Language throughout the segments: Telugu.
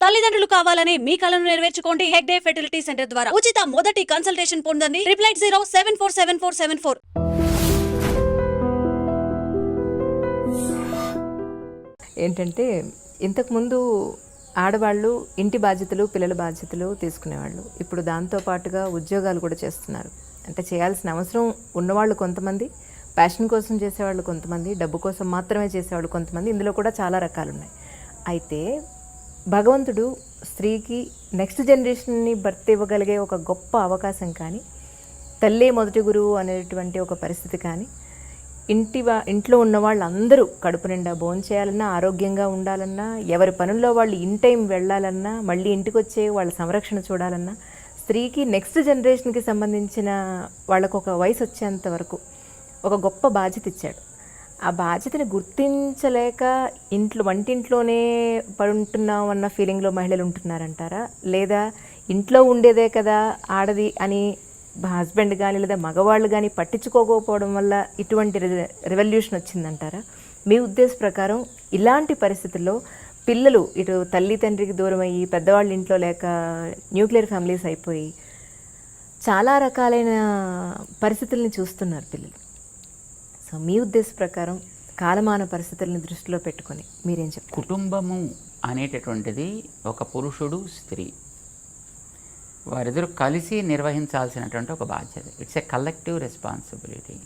తల్లిదండ్రులు కావాలనే మీ కలను నెరవేర్చుకోండి హెగ్డే ఫెర్టిలిటీ సెంటర్ ద్వారా. ఉచిత మొదటి కన్సల్టేషన్ పొందండి 88074747474. ఏంటంటే ఇంతకుముందు ఆడవాళ్ళు ఇంటి బాధ్యతలు పిల్లల బాధ్యతలు తీసుకునేవాళ్ళు. ఇప్పుడు దాంతోపాటుగా ఉద్యోగాలు కూడా చేస్తున్నారు. అంటే చేయాల్సిన అవసరం ఉన్నవాళ్ళు కొంతమంది, ప్యాషన్ కోసం చేసేవాళ్ళు కొంతమంది, డబ్బు కోసం మాత్రమే చేసేవాళ్ళు కొంతమంది. ఇందులో కూడా చాలా రకాలు ఉన్నాయి. అయితే భగవంతుడు స్త్రీకి నెక్స్ట్ జనరేషన్ని బర్త్ ఇవ్వగలిగే ఒక గొప్ప అవకాశం కానీ, తల్లే మొదటి గురువు అనేటువంటి ఒక పరిస్థితి కానీ, ఇంట్లో ఉన్న వాళ్ళందరూ కడుపు నిండా భోంచేయాలన్నా, ఆరోగ్యంగా ఉండాలన్నా, ఎవరి పనుల్లో వాళ్ళు ఇన్ టైం వెళ్ళాలన్నా, మళ్ళీ ఇంటికి వచ్చే వాళ్ళ సంరక్షణ చూడాలన్నా, స్త్రీకి నెక్స్ట్ జనరేషన్కి సంబంధించిన వాళ్ళకు ఒక వయసు వచ్చేంత వరకు ఒక గొప్ప బాధ్యత ఇచ్చాడు. ఆ బాధ్యతని గుర్తించలేక వంటింట్లోనే పడుంటున్నాం అన్న ఫీలింగ్లో మహిళలు ఉంటున్నారంటారా? లేదా ఇంట్లో ఉండేదే కదా ఆడది అని హస్బెండ్ కానీ లేదా మగవాళ్ళు కానీ పట్టించుకోకపోవడం వల్ల ఇటువంటి రెవల్యూషన్ వచ్చిందంటారా? మీ ఉద్దేశ ప్రకారం ఇలాంటి పరిస్థితుల్లో పిల్లలు ఇటు తల్లి తండ్రికి దూరం అయ్యి, పెద్దవాళ్ళ ఇంట్లో లేక న్యూక్లియర్ ఫ్యామిలీస్ అయిపోయి చాలా రకాలైన పరిస్థితుల్ని చూస్తున్నారు పిల్లలు. సో మీ ఉద్దేశ ప్రకారం కాలమాన పరిస్థితుల్ని దృష్టిలో పెట్టుకొని మీరేం చెప్తారు? కుటుంబము అనేటటువంటిది ఒక పురుషుడు, స్త్రీ వారిద్దరూ కలిసి నిర్వహించాల్సినటువంటి ఒక బాధ్యత. It's a collective responsibility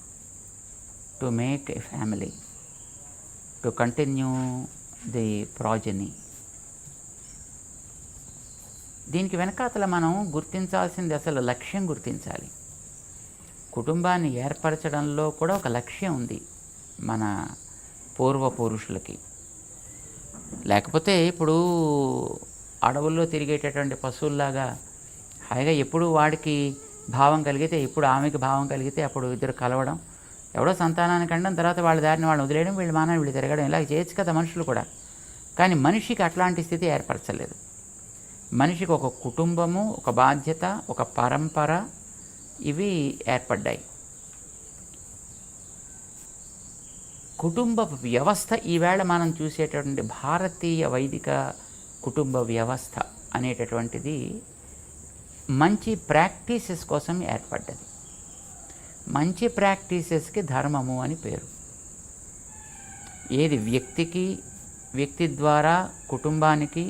to make a family, to continue the progeny. దీనికి వెనకాతల మనం గుర్తించాల్సింది అసలు లక్ష్యం గుర్తించాలి. కుటుంబాన్ని ఏర్పరచడంలో కూడా ఒక లక్ష్యం ఉంది మన పూర్వపురుషులకి. లేకపోతే ఇప్పుడు అడవుల్లో తిరిగేటటువంటి పశువుల్లాగా హాయిగా ఎప్పుడు వాడికి భావం కలిగితే, ఎప్పుడు ఆమెకి భావం కలిగితే అప్పుడు ఇద్దరు కలవడం, ఎవడో సంతానానికి అనడం, తర్వాత వాళ్ళ దారిని వాళ్ళని వదిలేయడం, వీళ్ళు మానని వీళ్ళు తిరగడం, ఇలా చేయొచ్చు కదా మనుషులు కూడా. కానీ మనిషికి అట్లాంటి స్థితి ఏర్పరచలేదు. మనిషికి ఒక కుటుంబము, ఒక బాధ్యత, ఒక పరంపర ఇవి ఏర్పడ్డాయి. కుటుంబ వ్యవస్థ ఈవేళ మనం చూసేటటువంటి భారతీయ వైదిక కుటుంబ వ్యవస్థ అనేటటువంటిది మంచి ప్రాక్టీసెస్ కోసం ఏర్పడ్డది. మంచి ప్రాక్టీసెస్కి ధర్మము అని పేరు. ఏది వ్యక్తికి, వ్యక్తి ద్వారా కుటుంబానికి,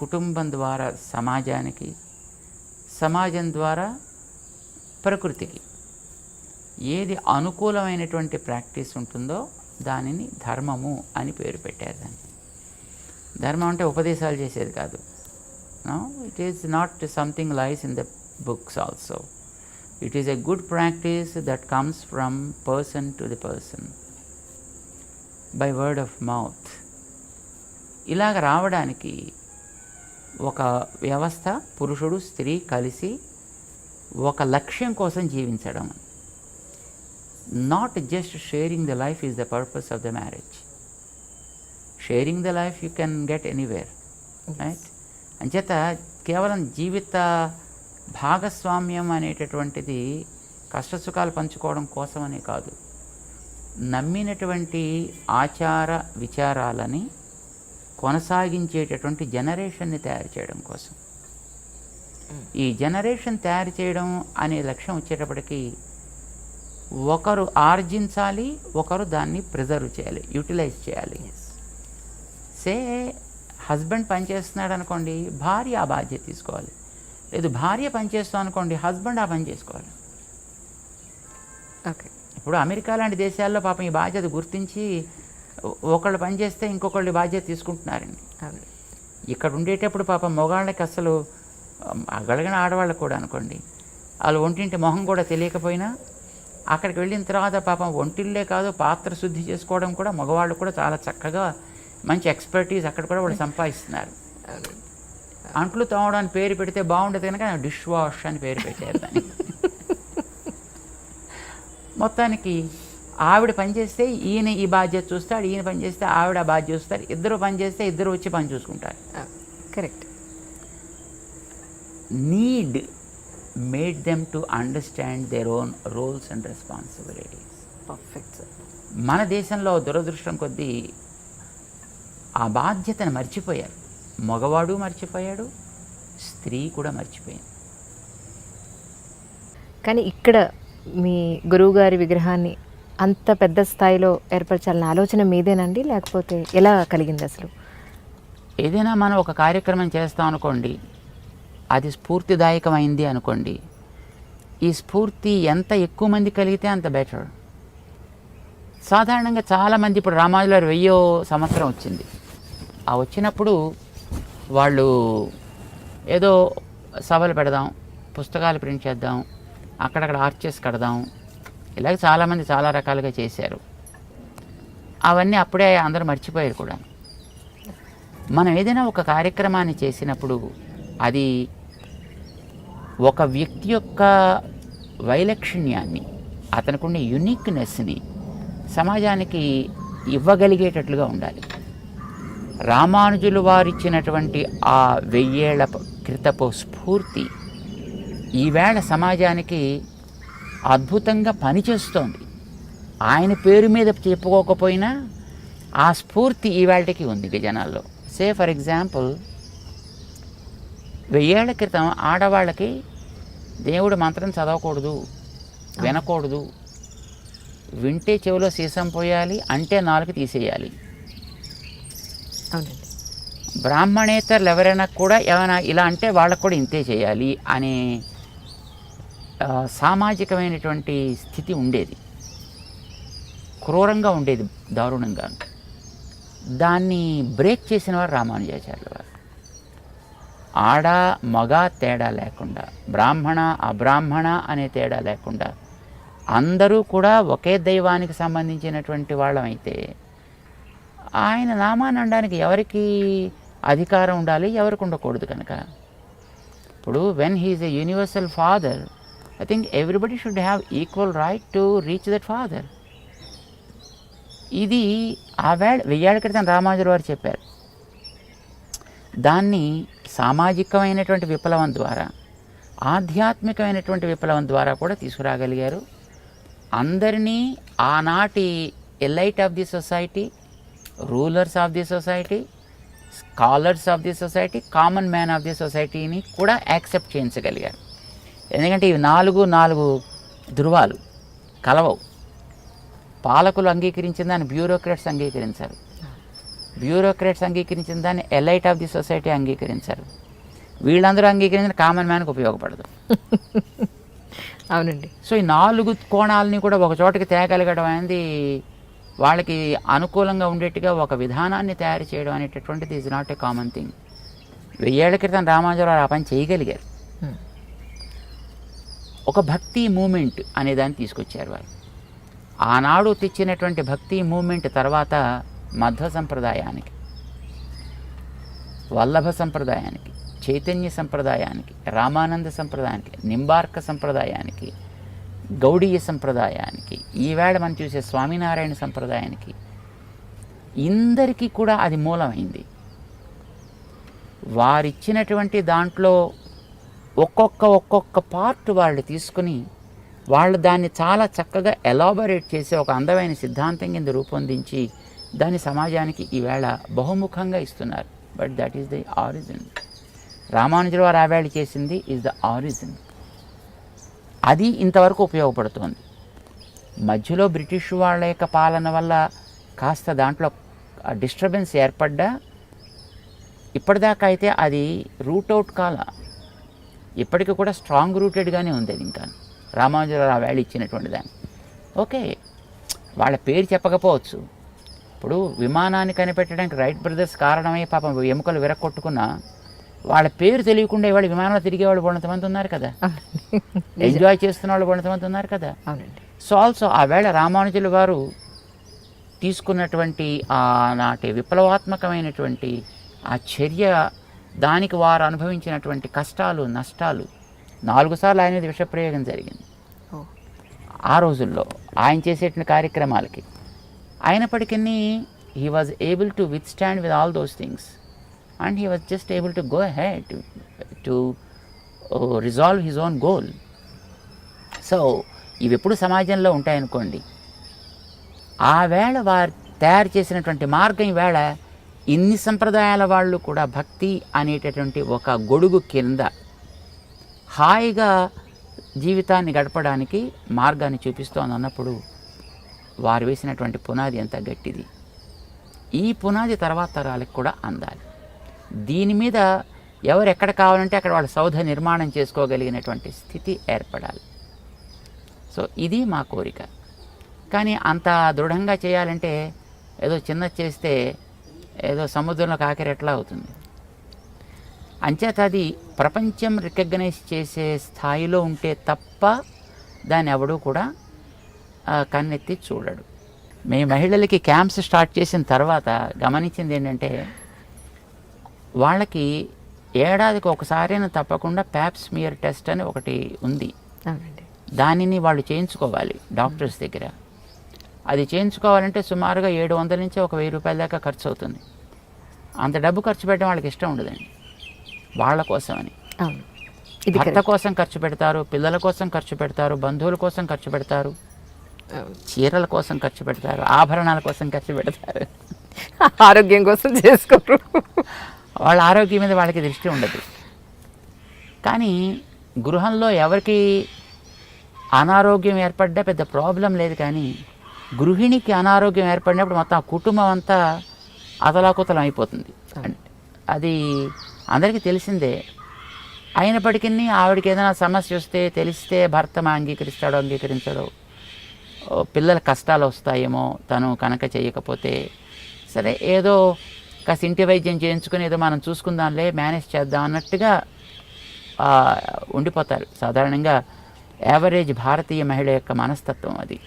కుటుంబం ద్వారా సమాజానికి, సమాజం ద్వారా ప్రకృతికి ఏది అనుకూలమైనటువంటి ప్రాక్టీస్ ఉంటుందో దానిని ధర్మము అని పేరు పెట్టారు. దాన్ని ధర్మం అంటే ఉపదేశాలు చేసేది కాదు. No, it is not something lies in the books also. It is a good practice that comes from person to the person by word of mouth. ఇలాగ రావడానికి ఒక వ్యవస్థ, పురుషుడు స్త్రీ కలిసి ఒక లక్ష్యం కోసం జీవించడం. Not just sharing the life is the purpose of the marriage. Sharing the life you can get anywhere, right? అంచేత కేవలం జీవిత భాగస్వామ్యం అనేటటువంటిది కష్టసుఖాలు పంచుకోవడం కోసమనే కాదు, నమ్మినటువంటి ఆచార విచారాలని కొనసాగించేటటువంటి జనరేషన్ని తయారు చేయడం కోసం. ఈ జనరేషన్ తయారు చేయడం అనే లక్ష్యం వచ్చేటప్పటికి ఒకరు ఆర్జించాలి, ఒకరు దాన్ని ప్రిజర్వ్ చేయాలి, యూటిలైజ్ చేయాలి. సే హస్బెండ్ పనిచేస్తున్నాడు అనుకోండి, భార్య ఆ బాధ్యత తీసుకోవాలి. లేదు భార్య పనిచేస్తాం అనుకోండి, హస్బెండ్ ఆ పని చేసుకోవాలి. ఓకే. ఇప్పుడు అమెరికా లాంటి దేశాల్లో పాపం ఈ బాధ్యత గుర్తించి ఒకళ్ళు పని చేస్తే ఇంకొకళ్ళు బాధ్యత తీసుకుంటున్నారండి. ఇక్కడ ఉండేటప్పుడు పాపం మగవాళ్ళకి అసలు అగలిగిన ఆడవాళ్ళకు కూడా అనుకోండి, వాళ్ళు ఒంటింటి మొహం కూడా తెలియకపోయినా అక్కడికి వెళ్ళిన తర్వాత పాపం ఒంటిల్లే కాదు పాత్ర శుద్ధి చేసుకోవడం కూడా మగవాళ్ళు కూడా చాలా చక్కగా మంచి ఎక్స్పర్టీస్ అక్కడ కూడా వాళ్ళు సంపాదిస్తున్నారు. అంట్లు తోమడానికి పేరు పెడితే బాగుండేది కనుక డిష్ వాష్ అని పేరు పెట్టారు దాన్ని. మొత్తానికి ఆవిడ పనిచేస్తే ఈయన ఈ బాధ్యత చూస్తాడు, ఈయన పని చేస్తే ఆవిడ ఆ బాధ్యత చూస్తారు, ఇద్దరు పని చేస్తే ఇద్దరు వచ్చి పని చూసుకుంటారు. Correct. Need made them to understand their own roles and responsibilities. Perfect sir. మన దేశంలో దురదృష్టం కొద్దీ ఆ బాధ్యతను మర్చిపోయారు. మగవాడు మర్చిపోయాడు, స్త్రీ కూడా మర్చిపోయింది. కానీ ఇక్కడ మీ గురువుగారి విగ్రహాన్ని అంత పెద్ద స్థాయిలో ఏర్పరచాలన్న ఆలోచన మీదేనండి, లేకపోతే ఎలా కలిగింది అసలు? ఏదైనా మనం ఒక కార్యక్రమం చేస్తాం అనుకోండి, అది స్ఫూర్తిదాయకమైంది అనుకోండి, ఈ స్ఫూర్తి ఎంత ఎక్కువ మంది కలిగితే అంత బెటర్. సాధారణంగా చాలామంది ఇప్పుడు రామానుజుల 1000వ సంవత్సరం వచ్చింది. ఆ వచ్చినప్పుడు వాళ్ళు ఏదో సభలు పెడదాం, పుస్తకాలు ప్రింట్ చేద్దాం, అక్కడక్కడ ఆర్చెస్ కడదాం, ఇలాగ చాలామంది చాలా రకాలుగా చేశారు. అవన్నీ అప్పుడే అందరూ మర్చిపోయారు కూడా. మనం ఏదైనా ఒక కార్యక్రమాన్ని చేసినప్పుడు అది ఒక వ్యక్తి యొక్క వైలక్షణ్యాన్ని, అతనికుండే యునిక్నెస్ని సమాజానికి ఇవ్వగలిగేటట్లుగా ఉండాలి. రామానుజులు వారిచ్చినటువంటి ఆ 1000 ఏళ్ల క్రితపు స్ఫూర్తి ఈవేళ సమాజానికి అద్భుతంగా పనిచేస్తోంది. ఆయన పేరు మీద చెప్పుకోకపోయినా ఆ స్ఫూర్తి ఈవేళకి ఉంది జనాల్లో. సే ఫర్ ఎగ్జాంపుల్, 1000 ఏళ్ల క్రితం ఆడవాళ్ళకి దేవుడు మంత్రం చదవకూడదు, వినకూడదు, వింటే చెవిలో సీసం పోయాలి, అంటే నాలుగు తీసేయాలి. అవునండి. బ్రాహ్మణేతరులు ఎవరైనా కూడా ఏమైనా ఇలా అంటే వాళ్ళకు కూడా ఇంతే చేయాలి అనే సామాజికమైనటువంటి స్థితి ఉండేది. క్రూరంగా ఉండేది, దారుణంగా. దాన్ని బ్రేక్ చేసిన వారు రామానుజాచార్యుల వారు. ఆడ మగ తేడా లేకుండా, బ్రాహ్మణ అబ్రాహ్మణ అనే తేడా లేకుండా అందరూ కూడా ఒకే దైవానికి సంబంధించినటువంటి వాళ్ళమైతే ఆయన నామాన్ని అనడానికి ఎవరికి అధికారం ఉండాలి, ఎవరికి ఉండకూడదు కనుక. ఇప్పుడు when he is a universal father, I think everybody should have equal right to reach that father. ఇది ఆ 1000 ఏళ్ల క్రితం రామానుజుల వారు చెప్పారు. దాన్ని సామాజికమైనటువంటి విప్లవం ద్వారా, ఆధ్యాత్మికమైనటువంటి విప్లవం ద్వారా కూడా తీసుకురాగలిగారు. అందరినీ ఆనాటి elite of the society, rulers of the society, scholars of the society, common man of the సొసైటీని కూడా యాక్సెప్ట్ చేయించగలిగారు. ఎందుకంటే ఇవి 4 ధృవాలు కలవవు. పాలకులు అంగీకరించిన దాన్ని బ్యూరోక్రాట్స్ అంగీకరించారు, బ్యూరోక్రాట్స్ అంగీకరించిన దాన్ని ఎలైట్ ఆఫ్ ది సొసైటీ అంగీకరించారు. వీళ్ళందరూ అంగీకరించిన కామన్ మ్యాన్కి ఉపయోగపడదు. అవునండి. సో ఈ 4 కోణాలని కూడా ఒక చోటకి తేగలగడం అనేది, వాళ్ళకి అనుకూలంగా ఉండేట్టుగా ఒక విధానాన్ని తయారు చేయడం అనేటటువంటిది is not a common thing. 1000 ఏళ్ల క్రితం రామానుజులు ఆ పని చేయగలిగారు. ఒక భక్తి మూమెంట్ అనే దాన్ని తీసుకొచ్చారు వారు. ఆనాడు తెచ్చినటువంటి భక్తి మూమెంట్ తర్వాత మధ్వ సంప్రదాయానికి, వల్లభ సంప్రదాయానికి, చైతన్య సంప్రదాయానికి, రామానంద సంప్రదాయానికి, నింబార్క సంప్రదాయానికి, గౌడీయ సంప్రదాయానికి, ఈవేళ మనం చూసే స్వామినారాయణ సంప్రదాయానికి, ఇందరికీ కూడా అది మూలమైంది. వారిచ్చినటువంటి దాంట్లో ఒక్కొక్క పార్ట్ వాళ్ళు తీసుకుని వాళ్ళు దాన్ని చాలా చక్కగా ఎలాబొరేట్ చేసి ఒక అందమైన సిద్ధాంతం కింద రూపొందించి దాన్ని సమాజానికి ఈవేళ బహుముఖంగా ఇస్తున్నారు. But that is the origin. రామానుజుల వారు ఆ వేళ చేసింది ఈజ్ ద ఆరిజిన్. అది ఇంతవరకు ఉపయోగపడుతోంది. మధ్యలో బ్రిటిష్ వాళ్ళ యొక్క పాలన వల్ల కాస్త దాంట్లో డిస్టర్బెన్స్ ఏర్పడ్డా ఇప్పటిదాకా అయితే అది రూట్ అవుట్ కాల, ఇప్పటికీ కూడా స్ట్రాంగ్ రూటెడ్గానే ఉంది. అది ఇంకా రామానుజుల వారు ఆ వేళ ఇచ్చినటువంటి దాన్ని. ఓకే, వాళ్ళ పేరు చెప్పకపోవచ్చు. ఇప్పుడు విమానాన్ని కనిపెట్టడానికి రైట్ బ్రదర్స్ కారణమై పాపం ఎముకలు విరక్కొట్టుకున్నా వాళ్ళ పేరు తెలియకుండా ఇవాళ విమానంలో తిరిగేవాళ్ళు కొంతమంది ఉన్నారు కదా, ఎంజాయ్ చేస్తున్న వాళ్ళు కొంతమంది ఉన్నారు కదా. సో ఆల్సో ఆ వేళ రామానుజుల వారు తీసుకున్నటువంటి ఆనాటి విప్లవాత్మకమైనటువంటి ఆ చర్య, దానికి వారు అనుభవించినటువంటి కష్టాలు నష్టాలు, 4 సార్లు ఆయన మీద విషప్రయోగం జరిగింది ఆ రోజుల్లో ఆయన చేసేటువంటి కార్యక్రమాలకి. అయినప్పటికీ he was able to with stand with all those things and he was just able to go head to resolve his own goal. So ఇవి ఎప్పుడు సమాజంలో ఉంటాయనుకోండి. ఆ వేళ వారు తయారు చేసినటువంటి మార్గం ఈవేళ ఇన్ని సంప్రదాయాల వాళ్ళు కూడా భక్తి అనేటటువంటి ఒక గొడుగు కింద హాయిగా జీవితాన్ని గడపడానికి మార్గాన్ని చూపిస్తోంది అన్నప్పుడు వారు వేసినటువంటి పునాది ఎంత గట్టిది. ఈ పునాది తర్వాత తరాలకు కూడా అందాలి. దీని మీద ఎవరు ఎక్కడ కావాలంటే అక్కడ వాళ్ళ సౌధ నిర్మాణం చేసుకోగలిగినటువంటి స్థితి ఏర్పడాలి. సో ఇది మా కోరిక. కానీ అంత దృఢంగా చేయాలంటే ఏదో చిన్న చేస్తే ఏదో సముద్రంలో కాకిరెట్లా అవుతుంది. అంచేత అది ప్రపంచం రికగ్నైజ్ చేసే స్థాయిలో ఉంటే తప్ప దాన్ని ఎవడూ కూడా కన్నెత్తి చూడడు. మేము మహిళలకి క్యాంప్స్ స్టార్ట్ చేసిన తర్వాత గమనించింది ఏంటంటే వాళ్ళకి ఏడాదికి ఒకసారైనా తప్పకుండా ప్యాప్ స్మియర్ టెస్ట్ అని ఒకటి ఉంది. దానిని వాళ్ళు చేయించుకోవాలి డాక్టర్స్ దగ్గర. అది చేయించుకోవాలంటే సుమారుగా 700 నుంచి 1000 రూపాయల దాకా ఖర్చు అవుతుంది. అంత డబ్బు ఖర్చు పెట్టడం వాళ్ళకి ఇష్టం ఉండదండి. వాళ్ళ కోసమని భర్త కోసం ఖర్చు పెడతారు, పిల్లల కోసం ఖర్చు పెడతారు, బంధువుల కోసం ఖర్చు పెడతారు, చీరల కోసం ఖర్చు పెడతారు, ఆభరణాల కోసం ఖర్చు పెడతారు, ఆరోగ్యం కోసం చేసుకోరు. వాళ్ళ ఆరోగ్యం మీద వాళ్ళకి దృష్టి ఉండదు. కానీ గృహంలో ఎవరికి అనారోగ్యం ఏర్పడ్డా పెద్ద ప్రాబ్లం లేదు. కానీ గృహిణికి అనారోగ్యం ఏర్పడినప్పుడు మొత్తం ఆ కుటుంబం అంతా అతలాకుతలం అయిపోతుంది. అది అందరికీ తెలిసిందే. అయినప్పటికీ ఆవిడకి ఏదైనా సమస్య వస్తే తెలిస్తే భర్త అంగీకరిస్తాడో అంగీకరించాడో, పిల్లల కష్టాలు వస్తాయేమో తను కనుక చేయకపోతే, సరే ఏదో కాస్త ఇంటి వైద్యం చేయించుకుని ఏదో మనం చూసుకుందాంలే, మేనేజ్ చేద్దాం అన్నట్టుగా ఉండిపోతారు. సాధారణంగా యావరేజ్ భారతీయ మహిళ యొక్క మనస్తత్వం అది.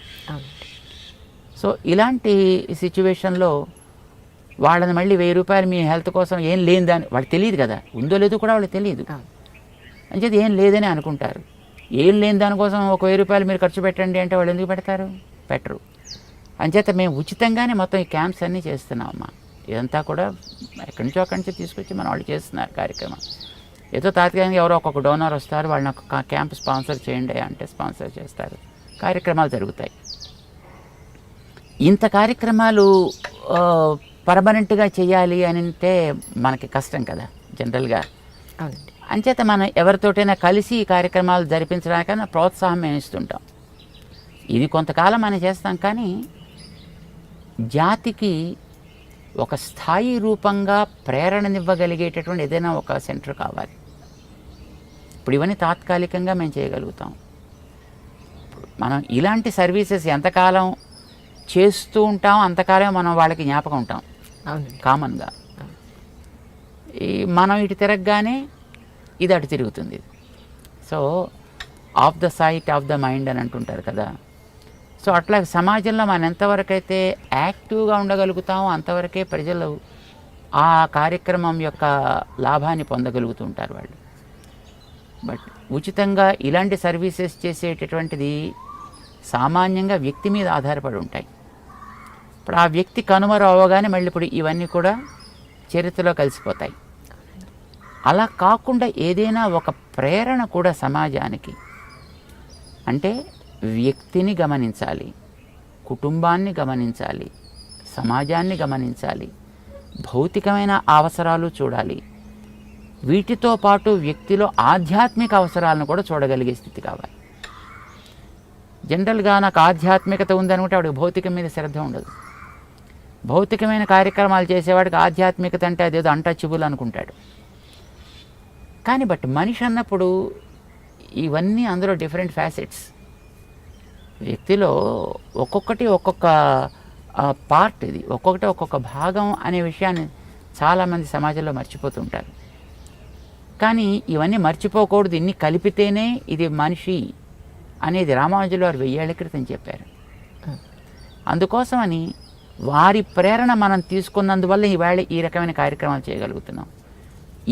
సో ఇలాంటి సిచ్యువేషన్లో వాళ్ళని మళ్ళీ 1000 రూపాయలు మీ హెల్త్ కోసం ఏం లేని దాన్ని వాళ్ళకి తెలియదు కదా, ఉందో లేదో కూడా వాళ్ళకి తెలియదు. అంచేది ఏం లేదని అనుకుంటారు. ఏం లేని దానికోసం 1000 రూపాయలు మీరు ఖర్చు పెట్టండి అంటే వాళ్ళు ఎందుకు పెడతారు? పెట్టరు. అంచేత మేము ఉచితంగానే మొత్తం ఈ క్యాంప్స్ అన్నీ చేస్తున్నాం అమ్మా. ఇదంతా కూడా ఎక్కడి నుంచో అక్కడి నుంచి తీసుకొచ్చి మన వాళ్ళు చేస్తున్నారు కార్యక్రమం. ఏదో తాత్కాలికంగా ఎవరో ఒక్కొక్క డోనర్ వస్తారు, వాళ్ళని ఒక క్యాంప్ స్పాన్సర్ చేయండి అంటే స్పాన్సర్ చేస్తారు, కార్యక్రమాలు జరుగుతాయి. ఇంత కార్యక్రమాలు పర్మనెంట్గా చేయాలి అని అంటే మనకి కష్టం కదా జనరల్గా. అంచేత మనం ఎవరితోటైనా కలిసి ఈ కార్యక్రమాలు జరిపించడానికైనా ప్రోత్సాహం మేము ఇస్తుంటాం. ఇది కొంతకాలం మనం చేస్తాం. కానీ జాతికి ఒక స్థాయి రూపంగా ప్రేరణనివ్వగలిగేటటువంటి ఏదైనా ఒక సెంటర్ కావాలి. ఇప్పుడు ఇవన్నీ తాత్కాలికంగా మేము చేయగలుగుతాం. మనం ఇలాంటి సర్వీసెస్ ఎంతకాలం చేస్తూ ఉంటాం అంతకాలం మనం వాళ్ళకి జ్ఞాపకం ఉంటాం కామన్గా. మనం ఇటు తిరగగానే ఇది అటు తిరుగుతుంది. So of the sight of the mind అని అంటుంటారు కదా. సో అట్లా సమాజంలో మనం ఎంతవరకు అయితే యాక్టివ్గా ఉండగలుగుతామో అంతవరకే ప్రజలు ఆ కార్యక్రమం యొక్క లాభాన్ని పొందగలుగుతూ ఉంటారు వాళ్ళు. బట్ ఉచితంగా ఇలాంటి సర్వీసెస్ చేసేటటువంటిది సామాన్యంగా వ్యక్తి మీద ఆధారపడి ఉంటాయి. ఇప్పుడు ఆ వ్యక్తి కనుమరు అవ్వగానే మళ్ళీ ఇప్పుడు ఇవన్నీ కూడా చరిత్రలో కలిసిపోతాయి. అలా కాకుండా ఏదైనా ఒక ప్రేరణ కూడా సమాజానికి, అంటే వ్యక్తిని గమనించాలి, కుటుంబాన్ని గమనించాలి, సమాజాన్ని గమనించాలి, భౌతికమైన అవసరాలు చూడాలి, వీటితో పాటు వ్యక్తిలో ఆధ్యాత్మిక అవసరాలను కూడా చూడగలిగే స్థితి కావాలి. జనరల్గా నాకు ఆధ్యాత్మికత ఉందనుకుంటే వాడికి భౌతికం మీద శ్రద్ధ ఉండదు. భౌతికమైన కార్యక్రమాలు చేసేవాడికి ఆధ్యాత్మికత అంటే అదేదో అన్టచబుల్ అనుకుంటాడు. కానీ బట్ మనిషి అన్నప్పుడు ఇవన్నీ అందులో డిఫరెంట్ ఫ్యాసెట్స్. వ్యక్తిలో ఒక్కొక్కటి ఒక్కొక్క పార్ట్, ఇది ఒక్కొక్కటి ఒక్కొక్క భాగం అనే విషయాన్ని చాలామంది సమాజంలో మర్చిపోతుంటారు. కానీ ఇవన్నీ మర్చిపోకూడదు, ఇన్ని కలిపితేనే ఇది మనిషి అనేది రామానుజులు వారు 1000 ఏళ్ల క్రితం చెప్పారు. అందుకోసమని వారి ప్రేరణ మనం తీసుకున్నందువల్ల ఈవేళ ఈ రకమైన కార్యక్రమాలు చేయగలుగుతున్నాం.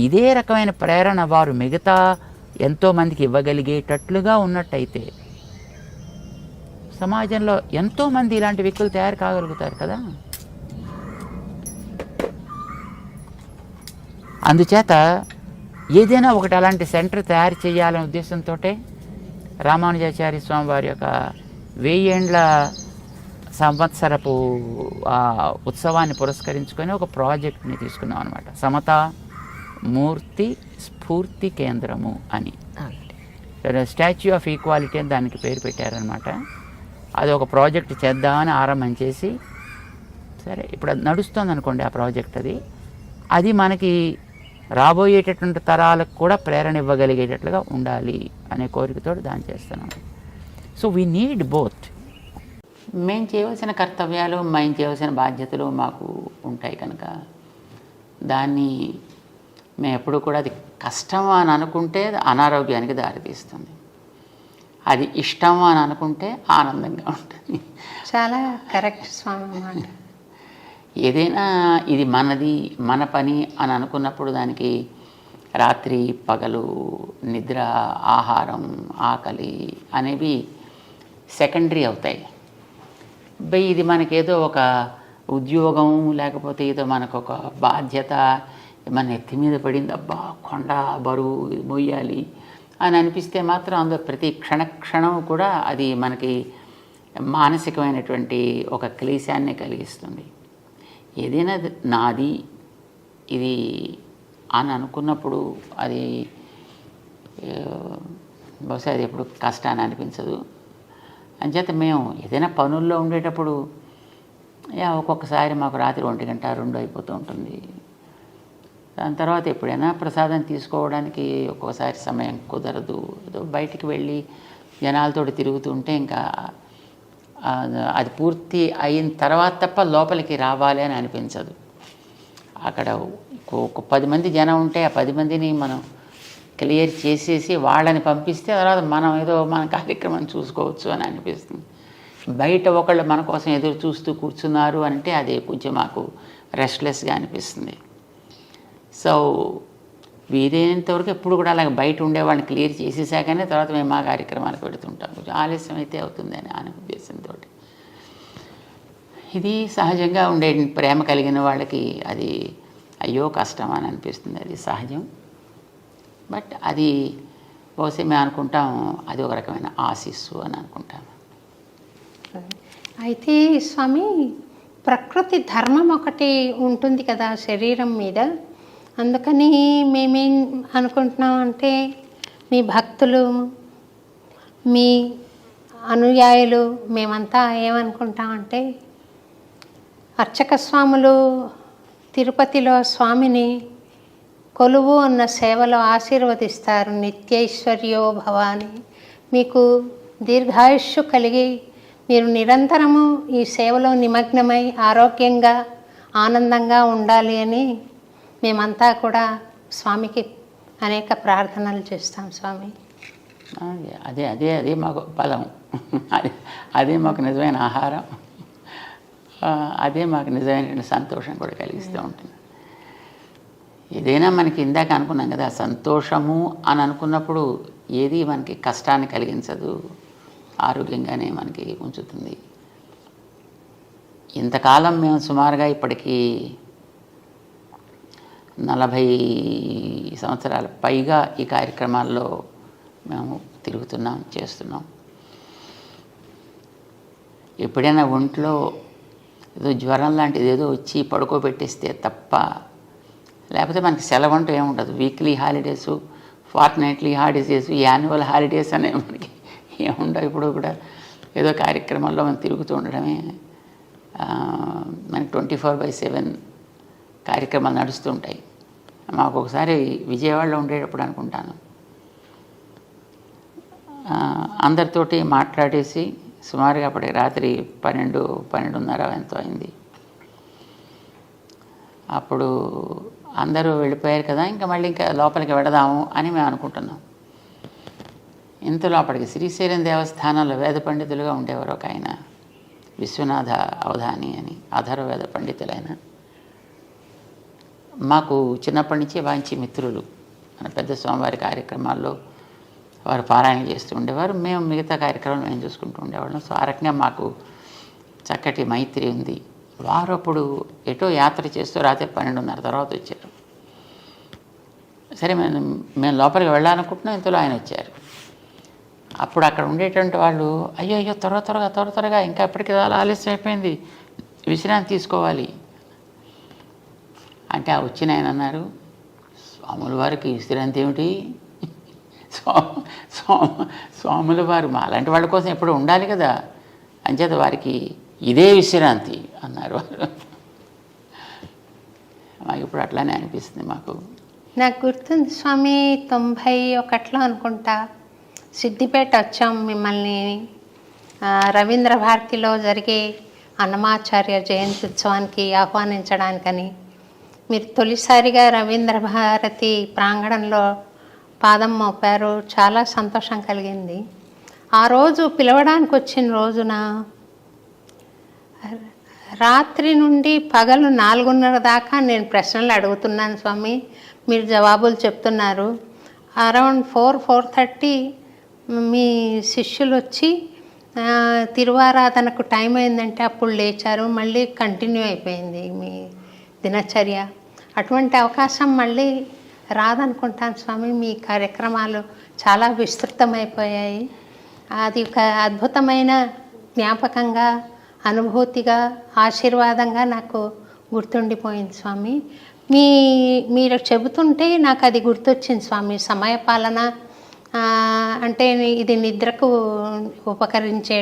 ఇదే రకమైన ప్రేరణ వారు మిగతా ఎంతోమందికి ఇవ్వగలిగేటట్లుగా ఉన్నట్టయితే సమాజంలో ఎంతోమంది ఇలాంటి వ్యక్తులు తయారు కాగలుగుతారు కదా. అందుచేత ఏదైనా ఒకటి అలాంటి సెంటర్ తయారు చేయాలనే ఉద్దేశంతో రామానుజాచార్య స్వామి వారి యొక్క 1000 ఏండ్ల సంవత్సరపు ఉత్సవాన్ని పురస్కరించుకొని ఒక ప్రాజెక్ట్ని తీసుకున్నాం అనమాట. సమతా మూర్తి స్ఫూర్తి కేంద్రము అని, స్టాచ్యూ ఆఫ్ ఈక్వాలిటీ అని దానికి పేరు పెట్టారనమాట. అది ఒక ప్రాజెక్ట్ చేద్దామని ఆరంభం చేసి, సరే ఇప్పుడు అది నడుస్తుంది అనుకోండి ఆ ప్రాజెక్ట్. అది మనకి రాబోయేటటువంటి తరాలకు కూడా ప్రేరణ ఇవ్వగలిగేటట్లుగా ఉండాలి అనే కోరికతో దాన్ని చేస్తున్నాం. So we need both. మేము చేయవలసిన కర్తవ్యాలు, మేము చేయవలసిన బాధ్యతలు మాకు ఉంటాయి కనుక దాన్ని మేము ఎప్పుడు కూడా అది కష్టం అని అనుకుంటే అనారోగ్యానికి దారితీస్తుంది, అది ఇష్టం అని అనుకుంటే ఆనందంగా ఉంటుంది. చాలా కరెక్ట్ స్వామి అన్నమాట. ఏదైనా ఇది మనది, మన పని అని అనుకున్నప్పుడు దానికి రాత్రి పగలు, నిద్ర, ఆహారం, ఆకలి అనేవి సెకండరీ అవుతాయి. ఇది మనకేదో ఒక ఉద్యోగం, లేకపోతే ఏదో మనకు ఒక బాధ్యత మన ఎత్తి మీద పడింది, అబ్బా కొండ బరువు మొయ్యాలి అని అనిపిస్తే మాత్రం అందులో ప్రతి క్షణం కూడా అది మనకి మానసికమైనటువంటి ఒక క్లేశాన్ని కలిగిస్తుంది. ఏదైనా నాది ఇది అని అనుకున్నప్పుడు అది బహుశా అది ఎప్పుడు కష్టాన్ని అనిపించదు. అంచేత మేము ఏదైనా పనుల్లో ఉండేటప్పుడు ఒక్కొక్కసారి మాకు రాత్రి 1 గంట 2 అయిపోతూ ఉంటుంది. దాని తర్వాత ఎప్పుడైనా ప్రసాదం తీసుకోవడానికి ఒక్కోసారి సమయం కుదరదు. ఏదో బయటికి వెళ్ళి జనాలతో తిరుగుతుంటే ఇంకా అది పూర్తి అయిన తర్వాత తప్ప లోపలికి రావాలి అని అనిపించదు. అక్కడ ఒక 10 మంది జనం ఉంటే ఆ 10 మందిని మనం క్లియర్ చేసేసి వాళ్ళని పంపిస్తే తర్వాత మనం ఏదో మన కార్యక్రమం చూసుకోవచ్చు అని అనిపిస్తుంది. బయట ఒకళ్ళు మన కోసం ఎదురు చూస్తూ కూర్చున్నారు అంటే అది కొంచెం మాకు రెస్ట్లెస్గా అనిపిస్తుంది. సో వీలైనంతవరకు ఎప్పుడు కూడా అలాగే బయట ఉండేవాళ్ళని క్లియర్ చేసేసాకనే తర్వాత మేము మా కార్యక్రమాలకు పెడుతుంటాం. కొంచెం ఆలస్యం అయితే అవుతుందని అనే ఉద్దేశంతో. ఇది సహజంగా ఉండే ప్రేమ కలిగిన వాళ్ళకి అది అయ్యో కష్టం అని అనిపిస్తుంది, అది సహజం. బట్ అది బహుశా మేము అనుకుంటాం అది ఒక రకమైన ఆశీస్సు అని అనుకుంటాం. అయితే స్వామి, ప్రకృతి ధర్మం ఒకటి ఉంటుంది కదా శరీరం మీద. అందుకని మేమేం అనుకుంటున్నాం అంటే, మీ భక్తులు, మీ అనుయాయులు మేమంతా ఏమనుకుంటామంటే, అర్చక స్వాములు తిరుపతిలో స్వామిని కొలువు ఉన్న సేవలో ఆశీర్వదిస్తారు. నిత్యైశ్వర్యో భవాని, మీకు దీర్ఘాయుష్షు కలిగి మీరు నిరంతరము ఈ సేవలో నిమగ్నమై ఆరోగ్యంగా ఆనందంగా ఉండాలి అని మేమంతా కూడా స్వామికి అనేక ప్రార్థనలు చేస్తాం స్వామి. అదే అదే అదే మాకు బలం, అదే మాకు నిజమైన ఆహారం, అదే మాకు నిజమైన సంతోషం కూడా కలిగిస్తూ ఉంటుంది. ఏదైనా మనకి ఇందాక అనుకున్నాం కదా, సంతోషము అని అనుకున్నప్పుడు ఏది మనకి కష్టాన్ని కలిగించదు, ఆరోగ్యంగానే మనకి ఉంచుతుంది. ఇంతకాలం మేము సుమారుగా ఇప్పటికీ 40 సంవత్సరాల పైగా ఈ కార్యక్రమాల్లో మేము తిరుగుతున్నాం, చేస్తున్నాం. ఎప్పుడైనా ఒంట్లో ఏదో జ్వరం లాంటిది ఏదో వచ్చి పడుకోబెట్టేస్తే తప్ప, లేకపోతే మనకి సెలవు అంటూ ఏముండదు. Weekly holidays, fortnightly holidays, annual holidays అనే మనకి ఏముండవు. ఇప్పుడు కూడా ఏదో కార్యక్రమాల్లో మనం తిరుగుతూ ఉండడమే. మనకి 24/7 కార్యక్రమాలు నడుస్తూ ఉంటాయి. మాకు ఒకసారి విజయవాడలో ఉండేటప్పుడు అనుకుంటాను, అందరితోటి మాట్లాడేసి సుమారుగా అప్పటికి రాత్రి 12:30 ఎంతో అయింది. అప్పుడు అందరూ వెళ్ళిపోయారు కదా, ఇంకా మళ్ళీ ఇంకా లోపలికి వెడదాము అని మేము అనుకుంటున్నాం. ఇంతలో అప్పటికి శ్రీశైలం దేవస్థానంలో వేద పండితులుగా ఉండేవారు ఒక ఆయన, విశ్వనాథ అవధాని అని, అధర్వవేద పండితులైన. మాకు చిన్నప్పటి నుంచే మంచి మిత్రులు. మన పెద్ద స్వామివారి కార్యక్రమాల్లో వారు పారాయణ చేస్తూ ఉండేవారు, మేము మిగతా కార్యక్రమాలు మేము చూసుకుంటూ ఉండేవాళ్ళం. సో ఆ రకంగా మాకు చక్కటి మైత్రి ఉంది. వారు అప్పుడు ఎటో యాత్ర చేస్తూ రాత్రి 12:30 తర్వాత వచ్చారు. సరే మేము లోపలికి వెళ్ళాలనుకుంటున్నాం, ఇంతలో ఆయన వచ్చారు. అప్పుడు అక్కడ ఉండేటువంటి వాళ్ళు అయ్యో అయ్యో త్వరగా ఇంకా ఎప్పటికీ చాలా ఆలస్యం అయిపోయింది, విశ్రాంతి తీసుకోవాలి అంటే ఆ వచ్చిన ఆయన అన్నారు, స్వాముల వారికి విశ్రాంతి ఏమిటి, స్వాముల వారు మా అలాంటి వాళ్ళ కోసం ఎప్పుడు ఉండాలి కదా, అంచేత వారికి ఇదే విశ్రాంతి అన్నారు వారు. మాకు ఇప్పుడు అట్లానే అనిపిస్తుంది. మాకు నాకు గుర్తుంది స్వామి 91లో అనుకుంటా సిద్దిపేట వచ్చాం మిమ్మల్ని రవీంద్ర భారతిలో జరిగే అన్నమాచార్య జయంతి ఉత్సవానికి ఆహ్వానించడానికని. మీరు తొలిసారిగా రవీంద్ర భారతి ప్రాంగణంలో పాదం మోపారు, చాలా సంతోషం కలిగింది. ఆ రోజు పిలవడానికి వచ్చిన రోజున రాత్రి నుండి పగలు 4:30 దాకా నేను ప్రశ్నలు అడుగుతున్నాను స్వామి, మీరు జవాబులు చెప్తున్నారు. అరౌండ్ 4:30 మీ శిష్యులు వచ్చి తిరువారాధనకు టైం అయిందంటే అప్పుడు లేచారు, మళ్ళీ కంటిన్యూ అయిపోయింది మీ దినచర్య. అటువంటి అవకాశం మళ్ళీ రాదనుకుంటాను స్వామి. మీ కార్యక్రమాలు చాలా విస్తృతమైపోయాయి. అది ఒక అద్భుతమైన జ్ఞాపకంగా, అనుభూతిగా, ఆశీర్వాదంగా నాకు గుర్తుండిపోయింది స్వామి. మీరు చెబుతుంటే నాకు అది గుర్తొచ్చింది స్వామి. సమయపాలన అంటే ఇది నిద్రకు ఉపకరించే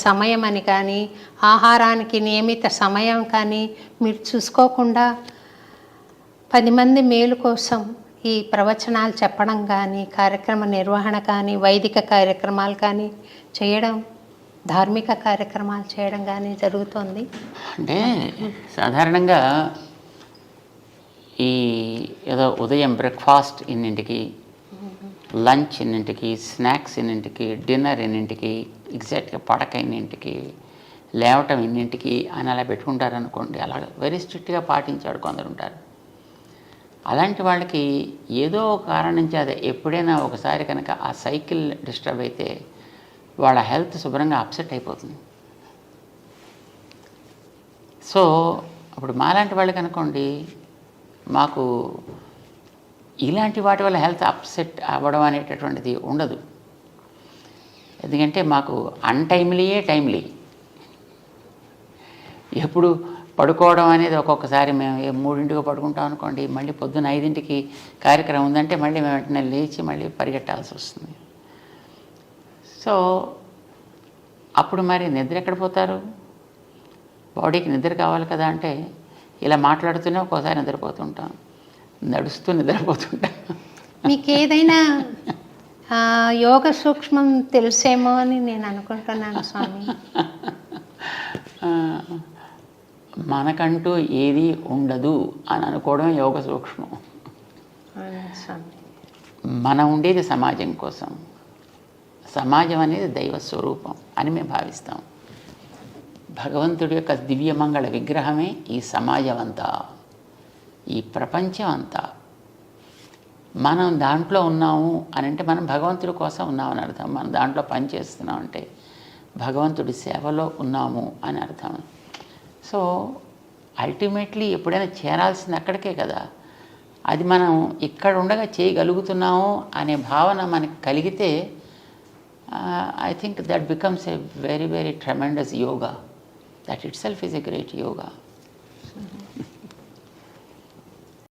సమయం అని కానీ, ఆహారానికి నియమిత సమయం కానీ మీరు చూసుకోకుండా 10 మంది మేలు కోసం ఈ ప్రవచనాలు చెప్పడం కానీ, కార్యక్రమ నిర్వహణ కానీ, వైదిక కార్యక్రమాలు కానీ చేయడం, ధార్మిక కార్యక్రమాలు చేయడం కానీ జరుగుతుంది. అంటే సాధారణంగా ఈ ఏదో ఉదయం బ్రేక్ఫాస్ట్ ఇన్నింటికి, లంచ్ ఇన్నింటికి, స్నాక్స్ ఇన్నింటికి, డిన్నర్ ఇన్నింటికి, ఎగ్జాక్ట్గా పడక ఇన్నింటికి, లేవటం ఇన్నింటికి అని అలా పెట్టుకుంటారు అనుకోండి. అలా వెరీ స్ట్రిక్ట్గా పాటించాడు కొందరు ఉంటారు. అలాంటి వాళ్ళకి ఏదో కారణం నుంచి అదే ఎప్పుడైనా ఒకసారి కనుక ఆ సైకిల్ డిస్టర్బ్ అయితే వాళ్ళ హెల్త్ శుభ్రంగా అప్సెట్ అయిపోతుంది. సో అప్పుడు మాలాంటి వాళ్ళకి అనుకోండి, మాకు ఇలాంటి వాటి వల్ల హెల్త్ అప్సెట్ అవ్వడం అనేటటువంటిది ఉండదు. ఎందుకంటే మాకు అన్టైమ్లీయే టైమ్లీ. ఎప్పుడు పడుకోవడం అనేది ఒక్కొక్కసారి మేము 3ంటికి పడుకుంటాం అనుకోండి, మళ్ళీ పొద్దున్న 5ంటికి కార్యక్రమం ఉందంటే మళ్ళీ మేము వెంటనే లేచి మళ్ళీ పరిగెట్టాల్సి వస్తుంది. సో అప్పుడు మరి నిద్ర ఎక్కడ పోతారు? బాడీకి నిద్ర కావాలి కదా. అంటే ఇలా మాట్లాడుతూనే ఒక్కోసారి నిద్రపోతుంటాం, నడుస్తూ నిద్రపోతుంటాం. మీకు ఏదైనా యోగ సూక్ష్మం తెలుసేమో అని నేను అనుకుంటున్నాను స్వామి. మనకంటూ ఏది ఉండదు అని అనుకోవడం యోగ సూక్ష్మం. మనం ఉండేది సమాజం కోసం. సమాజం అనేది దైవ స్వరూపం అని మేము భావిస్తాం. భగవంతుడి యొక్క దివ్యమంగళ విగ్రహమే ఈ సమాజం అంతా, ఈ ప్రపంచం అంతా. మనం దాంట్లో ఉన్నాము అని అంటే మనం భగవంతుడి కోసం ఉన్నామని అర్థం. మనం దాంట్లో పనిచేస్తున్నాం అంటే భగవంతుడి సేవలో ఉన్నాము అని అర్థం. సో అల్టిమేట్లీ ఎప్పుడైనా చేరాల్సింది అక్కడికే కదా. అది మనం ఇక్కడ ఉండగా చేయగలుగుతున్నాము అనే భావన మనకి కలిగితే I think that becomes a very, very tremendous yoga. That itself is a great yoga.